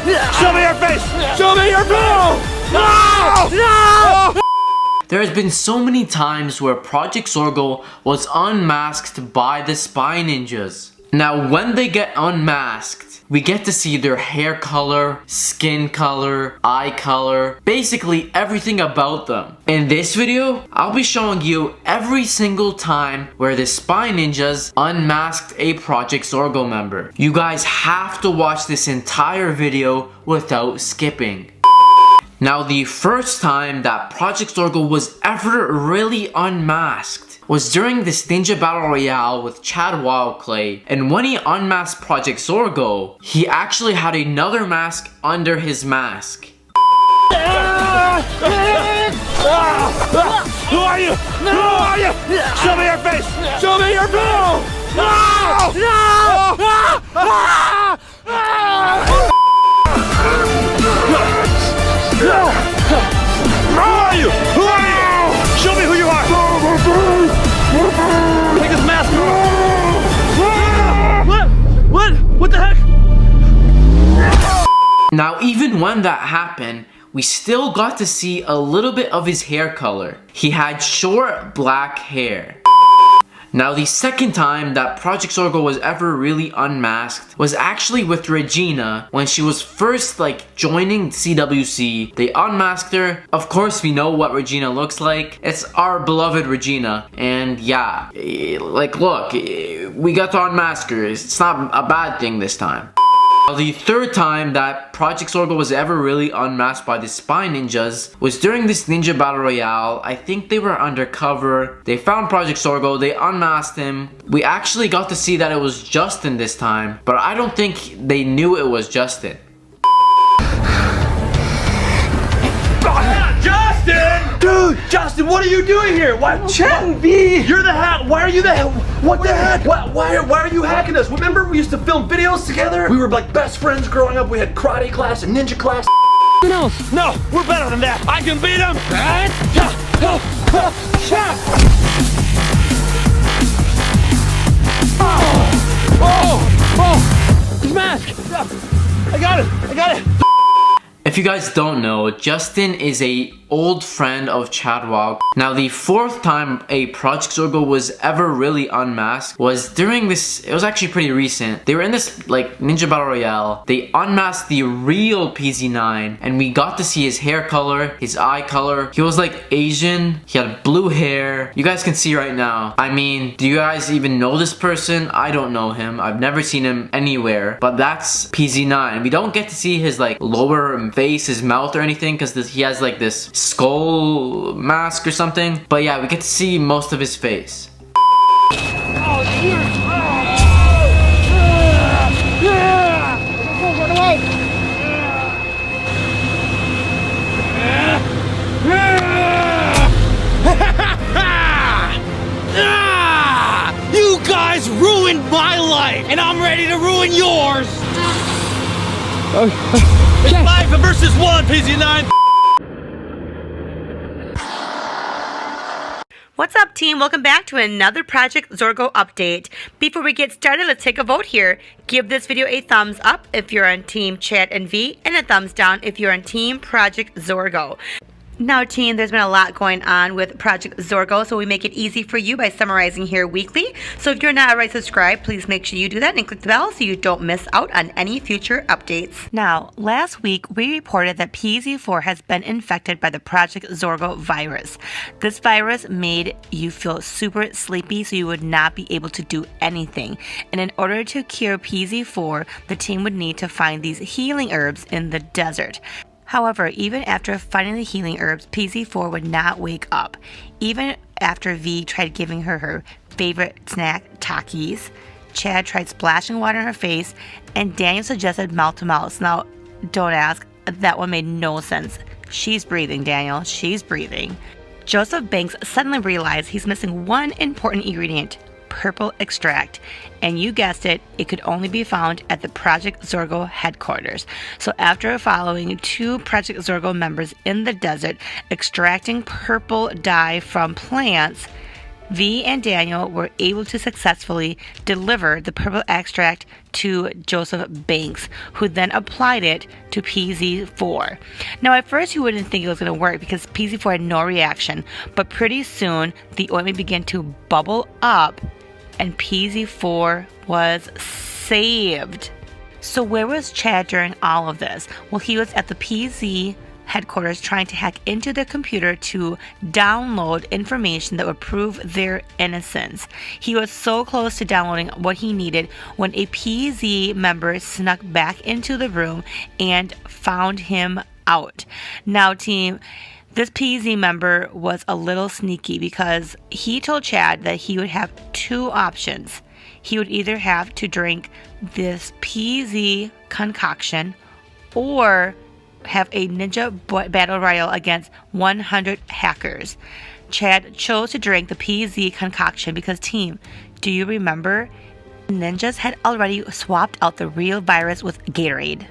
Show me your face! Show me your face! No! No! There has been so many times where Project Zorgo was unmasked by the Spy Ninjas. Now when they get unmasked, we get to see their hair color, skin color, eye color, basically everything about them. In this video, I'll be showing you every single time where the Spy Ninjas unmasked a Project Zorgo member. You guys have to watch this entire video without skipping. Now the first time that Project Zorgo was ever really unmasked was during this Ninja Battle Royale with Chad Wild Clay, and when he unmasked Project Zorgo, he actually had another mask under his mask. Who are you? Who are you? Show me your face! Show me your face! No! Who are you? Who are you? Show me who you are! Take his mask off! What? What the heck? Now even when that happened, we still got to see a little bit of his hair color. He had short black hair. Now the second time that Project Zorgo was ever really unmasked was actually with Regina when she was first joining CWC. They unmasked her. Of course we know what Regina looks like. It's our beloved Regina, and yeah, look, we got to unmask her. It's not a bad thing this time. The third time that Project Zorgo was ever really unmasked by the Spy Ninjas was during this Ninja Battle Royale. I think they were undercover. They found Project Zorgo, they unmasked him. We actually got to see that it was Justin this time, but I don't think they knew it was Justin. Justin! Dude, Justin, what are you doing here? Why, Chad V? You're the hack. Why are you the hack? What the heck? Why are you hacking us? Remember we used to film videos together? We were like best friends growing up. We had karate class and ninja class. No, we're better than that. I can beat him. Oh, his mask. I got it. If you guys don't know, Justin is a old friend of Chad Wild. Now the fourth time a Project Zorgo was ever really unmasked was during this, it was actually pretty recent. They were in this Ninja Battle Royale. They unmasked the real PZ9 and we got to see his hair color, his eye color. He was Asian, he had blue hair. You guys can see right now. I mean, do you guys even know this person? I don't know him. I've never seen him anywhere, but that's PZ9. We don't get to see his lower face, his mouth or anything, because he has this skull mask or something. But yeah, we get to see most of his face. You guys ruined my life, and I'm ready to ruin yours. It's 5 versus 1, PZ9. What's up, team? Welcome back to another Project Zorgo update. Before we get started, let's take a vote here. Give this video a thumbs up if you're on Team Chad and V, and a thumbs down if you're on Team Project Zorgo. Now, team, there's been a lot going on with Project Zorgo, so we make it easy for you by summarizing here weekly. So if you're not already subscribed, please make sure you do that and click the bell so you don't miss out on any future updates. Now, last week, we reported that PZ4 has been infected by the Project Zorgo virus. This virus made you feel super sleepy, so you would not be able to do anything. And in order to cure PZ4, the team would need to find these healing herbs in the desert. However, even after finding the healing herbs, PZ4 would not wake up. Even after V tried giving her favorite snack, Takis, Chad tried splashing water in her face, and Daniel suggested mouth to mouth. Now, don't ask, that one made no sense. She's breathing, Daniel, she's breathing. Joseph Banks suddenly realized he's missing one important ingredient, purple extract, and you guessed it, it could only be found at the Project Zorgo headquarters. So after following 2 Project Zorgo members in the desert extracting purple dye from plants, V and Daniel were able to successfully deliver the purple extract to Joseph Banks, who then applied it to PZ4. Now, at first you wouldn't think it was going to work because PZ4 had no reaction, but pretty soon the ointment began to bubble up and PZ4 was saved. So where was Chad during all of this? Well, he was at the PZ headquarters trying to hack into their computer to download information that would prove their innocence. He was so close to downloading what he needed when a PZ member snuck back into the room and found him out. Now, team, this PZ member was a little sneaky because he told Chad that he would have two options. He would either have to drink this PZ concoction or have a ninja battle royale against 100 hackers. Chad chose to drink the PZ concoction because, team, do you remember? Ninjas had already swapped out the real virus with Gatorade.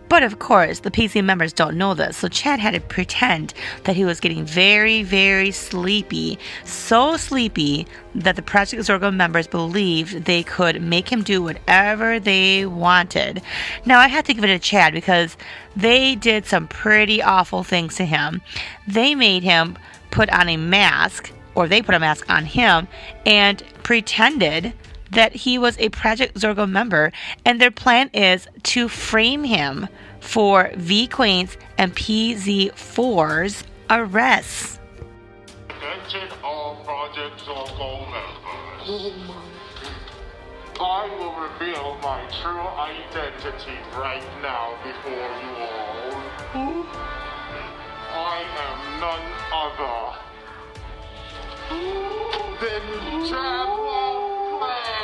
But of course, the PZ members don't know this, so Chad had to pretend that he was getting very, very sleepy. So sleepy that the Project Zorgo members believed they could make him do whatever they wanted. Now, I have to give it to Chad because they did some pretty awful things to him. They made him put on a mask, or they put a mask on him, and pretended that he was a Project Zorgo member, and their plan is to frame him for Qwaint's and PZ4's arrests. Attention all Project Zorgo members. I will reveal my true identity right now before you all. I am none other than Chad Wild Clay.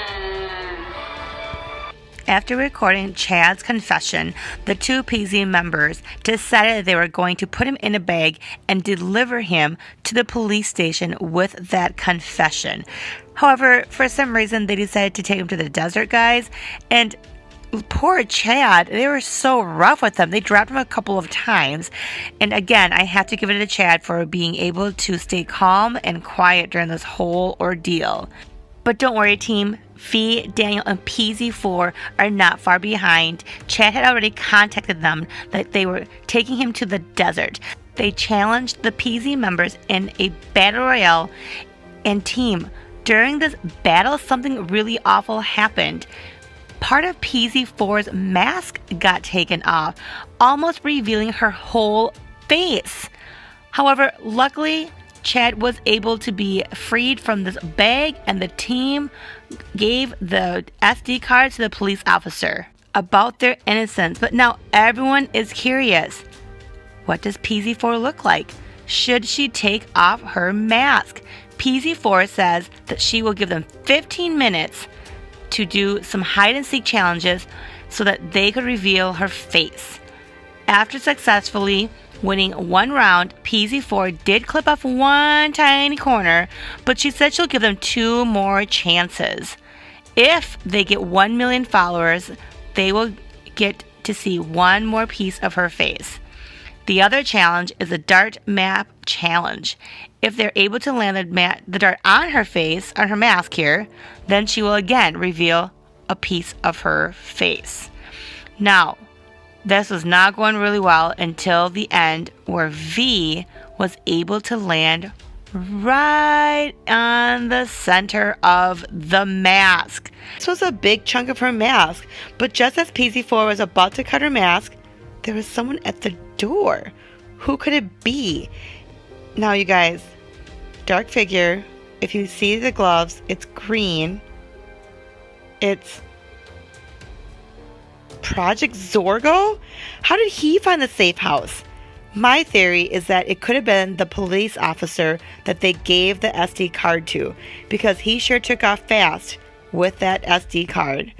After recording Chad's confession, the two PZ members decided they were going to put him in a bag and deliver him to the police station with that confession. However, for some reason, they decided to take him to the desert, guys, and poor Chad, they were so rough with him. They dropped him a couple of times. And again, I have to give it to Chad for being able to stay calm and quiet during this whole ordeal. But don't worry, team. V, Daniel, and PZ4 are not far behind. Chad had already contacted them that they were taking him to the desert. They challenged the PZ members in a battle royale. And team, during this battle, something really awful happened. Part of PZ4's mask got taken off, almost revealing her whole face. However, luckily, Chad was able to be freed from this bag, and the team gave the SD card to the police officer about their innocence. But now everyone is curious. What does PZ4 look like? Should she take off her mask? PZ4 says that she will give them 15 minutes to do some hide-and-seek challenges so that they could reveal her face. After successfully winning one round, PZ4 did clip off one tiny corner, but she said she'll give them 2 more chances. If they get 1 million followers, they will get to see 1 more piece of her face. The other challenge is a dart map challenge. If they're able to land the dart on her face, on her mask here, then she will again reveal a piece of her face. Now, this was not going really well until the end, where V was able to land right on the center of the mask. This was a big chunk of her mask, but just as PZ4 was about to cut her mask, there was someone at the door. Who could it be? Now, you guys, dark figure. If you see the gloves, it's green. It's Project Zorgo? How did he find the safe house? My theory is that it could have been the police officer that they gave the SD card to, because he sure took off fast with that SD card.